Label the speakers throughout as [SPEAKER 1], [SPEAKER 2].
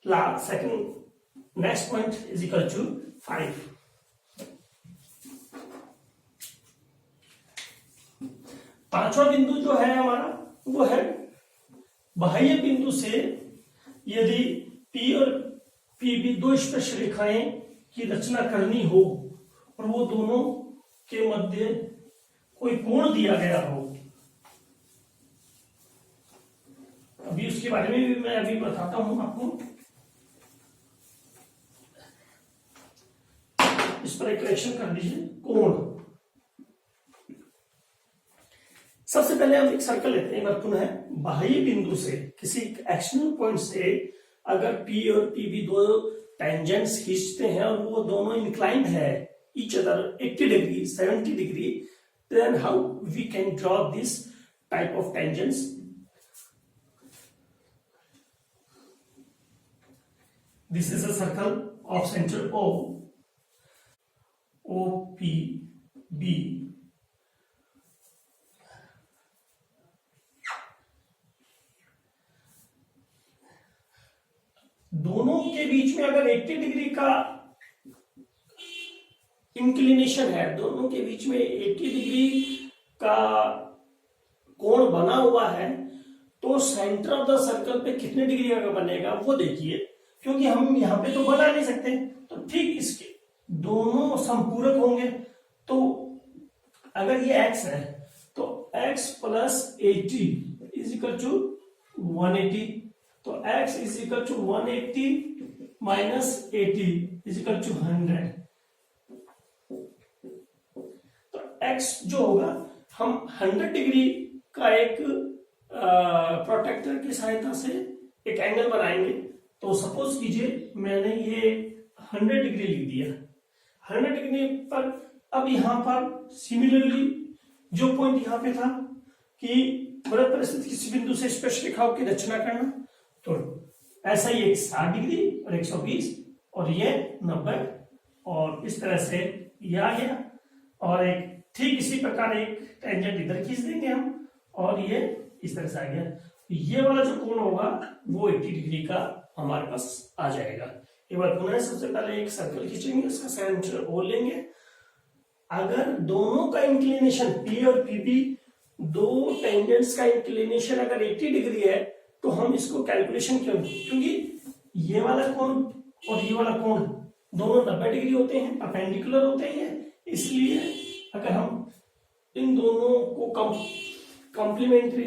[SPEAKER 1] Draw. Second next point is equal to 5। पांचवा बिंदु जो है हमारा वो है बाह्य बिंदु से यदि P और PB दो स्पर्श रेखाएं की रचना करनी हो और वो दोनों के मध्य कोई कोण दिया गया हो। अभी उसके बारे में भी मैं अभी बताता हूं आपको। इस पर एक करेक्शन कर दीजिए, कोण। सबसे पहले हम एक सर्कल लेते हैं, वर्तुल है। बाह्य बिंदु से किसी एक्सटर्नल पॉइंट से अगर P और PB दो टेंजेंट्स खींचते हैं और वो दोनों इंक्लाइंड है each other 80 degree 70 degree, then how we can draw this type of tangents? This is a circle of center OPB. दोनों के बीच में अगर 80 डिग्री का इंक्लिनेशन है, दोनों के बीच में 80 डिग्री का कोण बना हुआ है, तो सेंटर ऑफ द सर्कल पे कितने डिग्री का बनेगा वो देखिए, क्योंकि हम यहां पे तो बना नहीं सकते। तो ठीक इसके दोनों संपूरक होंगे। तो अगर ये x है तो x plus 80 is equal to 180। तो x is equal to 180 minus 80 is equal to 100। तो x जो होगा, हम 100 डिग्री का एक प्रोटेक्टर की सहायता से एक एंगल बनाएंगे। तो सपोज कीजिए मैंने ये 100 डिग्री लिख दिया। 100 डिग्री पर अब यहां पर सिमिलरली जो पॉइंट यहां पे था कि वृत्त पर स्थित किसी बिंदु से स्पर्श रेखाओं की रचना करना, तो ऐसा ही एक 60 डिग्री और 120 और ये 90 और इस तरह से ये आ गया। और एक ठीक इसी प्रकार एक टेंजेंट इधर खींच देंगे हम और ये इस तरह से आ गया। ये वाला जो कोण होगा वो 80 डिग्री का हमारे पास आ जाएगा। एक बार पुनः सबसे पहले एक सर्कल खींचेंगे, उसका सेंटर O लेंगे। अगर दोनों का इंक्लिनेशन P और PB दो टेंजेंट्स का इंक्लिनेशन अगर 80 डिग्री है तो हम इसको कैलकुलेशन क्योंकि ये वाला कोण और ये वाला कोण दोनों 90 डिग्री होते हैं, परपेंडिकुलर होते हैं, इसलिए अगर हम इन दोनों को कॉम्प्लीमेंट्री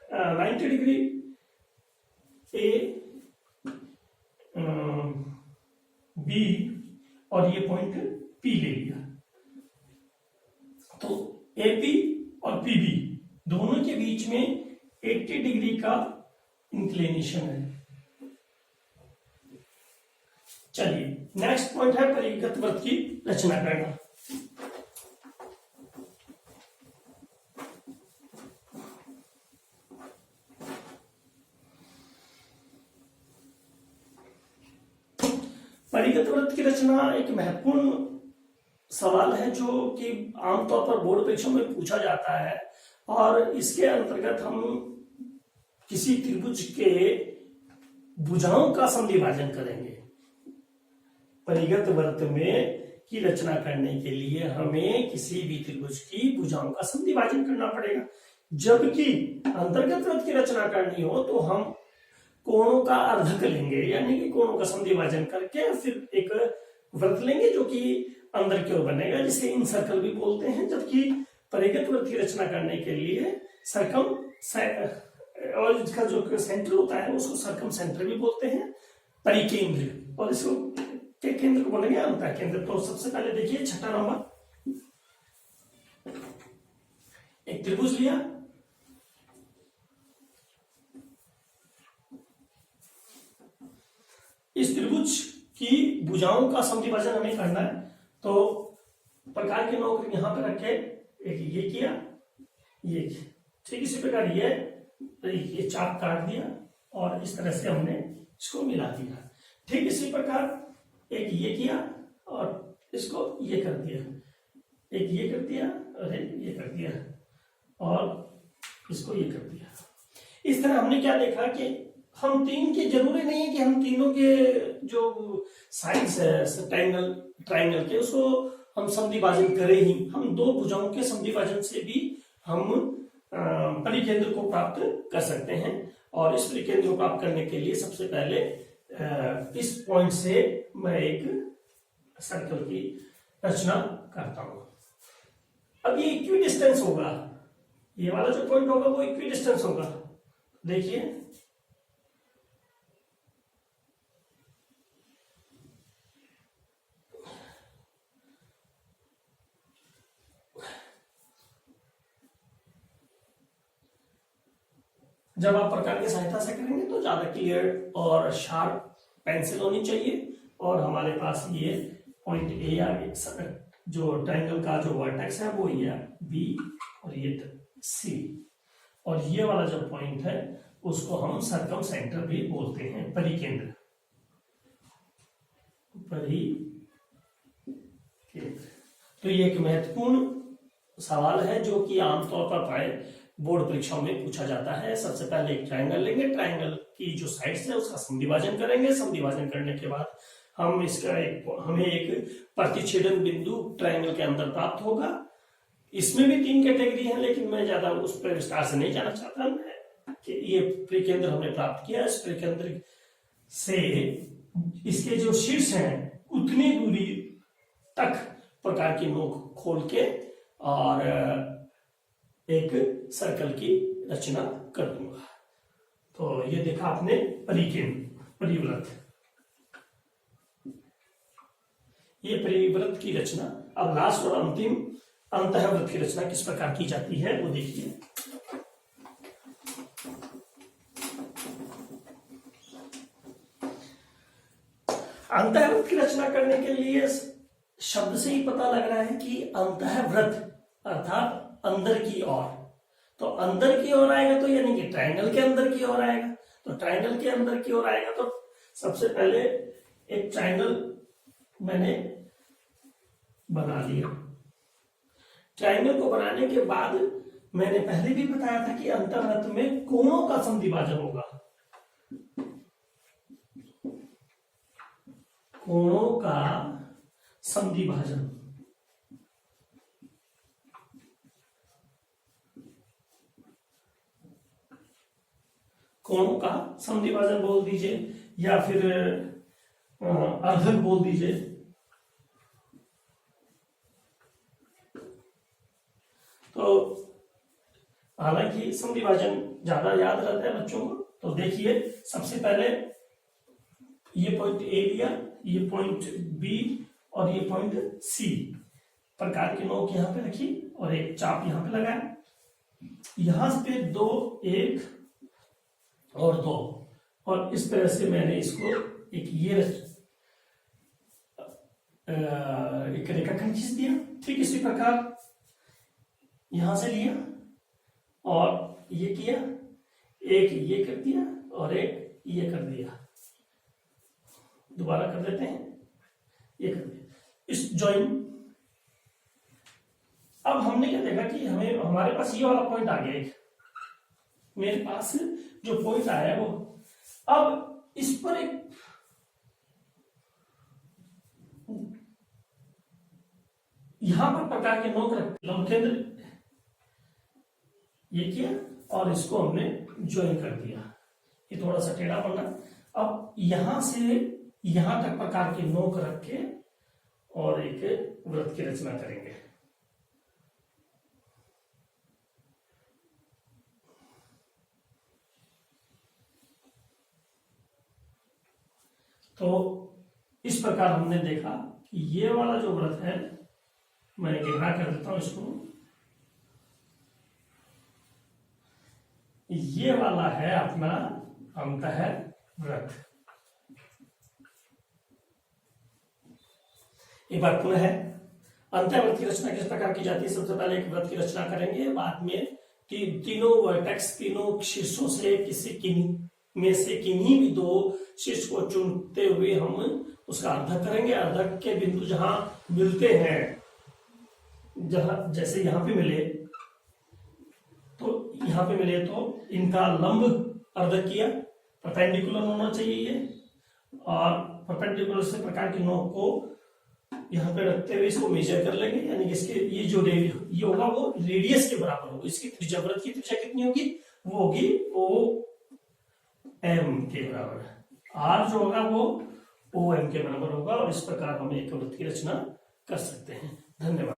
[SPEAKER 1] 90 डिग्री A B और ये पॉइंट P ले लिया, तो AP और PB दोनों के बीच में 80 डिग्री का इंक्लिनेशन है। चलिए नेक्स्ट पॉइंट है परिगत वृत्त की रचना करना। परिगत वृत्त की रचना एक महत्वपूर्ण सवाल है जो कि आमतौर पर बोर्ड परीक्षाओं में पूछा जाता है, और इसके अंतर्गत हम किसी त्रिभुज के भुजाओं का समद्विभाजन करेंगे। परिगत वृत्त में की रचना करने के लिए हमें किसी भी त्रिभुज की भुजाओं का समद्विभाजन करना पड़ेगा। जबकि अंतर्गत वृत्त की रचना करनी हो तो हम कोणों का अर्धक लेंगे, यानी कि कोणों का समद्विभाजन करके फिर एक वृत्त लेंगे जो कि अंदर की ओर बनेगा, जिसे इन सर्कल भी बोलते हैं। जबकि परिगत वृत्त की रचना करने के लिए सर्कम और इसका जो सेंटर होता है उसको सर्कम सेंटर भी बोलते हैं, परिकेंद्र, और इसको के केंद्र को बोलेंगे अंतः केंद्र। तो सबसे पहले देखिए छठा नंबर, एक त्रिभुज लिया, इस त्रिभुज की भुजाओं का समद्विभाजन हमें करना है। तो प्रकार के नोक यहां पर रखे, एक ये किया, ये ठीक इसी प्रकार ये चाप काट दिया और इस तरह से हमने इसको मिला दिया। ठीक इसी प्रकार एक ये किया और इसको ये कर दिया, एक ये कर दिया और एक ये कर दिया और इसको ये कर दिया। इस तरह हमने क्या देखा कि हम तीन की जरूरी नहीं है कि हम तीनों के जो साइड्स है ट्राइंगल ट्राइंगल के उसको हम समद्विभाजन करें ही। हम दो भुजाओं के समद्विभाजन से भी हम परिकेंद्र को प्राप्त कर सकते हैं। और इस परिकेंद्र को प्राप्त करने के लिए सबसे पहले इस पॉइंट से मैं एक सर्कल की रचना करता हूं। अब ये इक्वी डिस्टेंस होगा, ये वाला जो पॉइंट होगा वो इक्वी डिस्टेंस होगा। देखिए जब आप प्रकार की सहायता से करेंगे तो ज्यादा क्लियर और शार्प पेंसिल होनी चाहिए। और हमारे पास ये पॉइंट ए आ गया, जो ट्रायंगल का जो वर्टेक्स है वो ये बी और ये सी, और ये वाला जो पॉइंट है उसको हम सर्कम सेंटर भी बोलते हैं, परिकेंद्र। तो ये एक महत्वपूर्ण सवाल है जो कि आमतौर पर प्राय बोर्ड परीक्षाओं में पूछा जाता है। सबसे पहले एक ट्रायंगल लेंगे, ट्रायंगल की जो साइड्स है उसका समद्विभाजन करेंगे, समद्विभाजन करने के बाद हमें एक प्रतिच्छेदन बिंदु ट्रायंगल के अंदर प्राप्त होगा। इसमें भी तीन कैटेगरी है, लेकिन मैं ज्यादा उस पर विस्तार से नहीं जाना चाहता। कि ये परिकेंद्र हमने प्राप्त किया, इस परिकेंद्र से इसके जो शीर्ष हैं उतनी दूरी तक प्रकार की नोक खोल के और एक सर्कल की रचना कर दूंगा। तो ये देखा आपने परिकेंद्र, परिवृत्त, ये परिवृत्त की रचना। अब लास्ट और अंतिम अंतःवृत्त की रचना किस प्रकार की जाती है वो देखिए। अंतःवृत्त की रचना करने के लिए शब्द से ही पता लग रहा है कि अंतःवृत्त अर्थात अंदर की ओर। तो अंदर की ओर आएगा तो यानी कि ट्रायंगल के अंदर की ओर आएगा। तो ट्रायंगल के अंदर की ओर आएगा तो सबसे पहले एक ट्रायंगल मैंने बना लिया। ट्रायंगल को बनाने के बाद मैंने पहले भी बताया था कि अंतःवृत्त में कोणों का समद्विभाजन होगा। कोणों का समद्विभाजन, कोणों का समद्विभाजन बोल दीजिए या फिर अर्धक बोल दीजिए। तो हालांकि समद्विभाजन ज्यादा याद रहता है बच्चों को। तो देखिए सबसे पहले ये पॉइंट ए लिया, ये पॉइंट बी और ये पॉइंट सी, प्रकार की नोक यहां पे रखी और एक चाप यहां पे लगाया। यहां पे दो, एक और दो, और इस तरह से मैंने इसको एक ये एक रेखाखंड खींच दिया। ठीक इसी प्रकार यहां से लिया और ये किया, एक ये कर दिया और एक ये कर दिया। दोबारा कर देते हैं, ये कर दिया, इस जॉइन। अब हमने क्या देखा कि हमारे पास ये वाला पॉइंट आ गया। एक मेरे पास जो पॉइंट आया वो, अब इस पर एक यहां पर प्रकार के नोक लंब केंद्र ये किया और इसको हमने ज्वाइन कर दिया। ये थोड़ा सा टेढ़ा पड़ना। अब यहां से यहां तक प्रकार के नोक रख के और एक वृत्त की रचना करेंगे। तो इस प्रकार हमने देखा कि ये वाला जो वृत्त है, मैं गहरा कर देता हूं इसको, ये वाला है अपना अंतःवृत्त। एक बार पुनः है, अंतःवृत्त की रचना किस प्रकार की जाती है। सबसे पहले एक वृत्त की रचना करेंगे, बाद में तीनों वर्टेक्स, तीनों शीर्षों से में से किन्हीं भी दो शीर्ष को चुनते हुए हम उसका अर्धक करेंगे। अर्धक के बिंदु जहां मिलते हैं, जहां जैसे यहां पे मिले तो इनका लंब अर्धक किया, परपेंडिकुलर होना चाहिए ये, और परपेंडिकुलर से प्रकार की नोक को यहाँ पे रखते हुए इसको मेजर कर लेंगे, यानी कि इसके ये जो ये होगा वो रेडियस के बराबर होगा। इसकी त्रिज्या, वृत्त की त्रिज्या कितनी होगी, वो होगी ओ एम के बराबर। आर जो होगा वो ओ एम के बराबर होगा, और इस प्रकार हम एक वृत्त की रचना कर सकते हैं। धन्यवाद।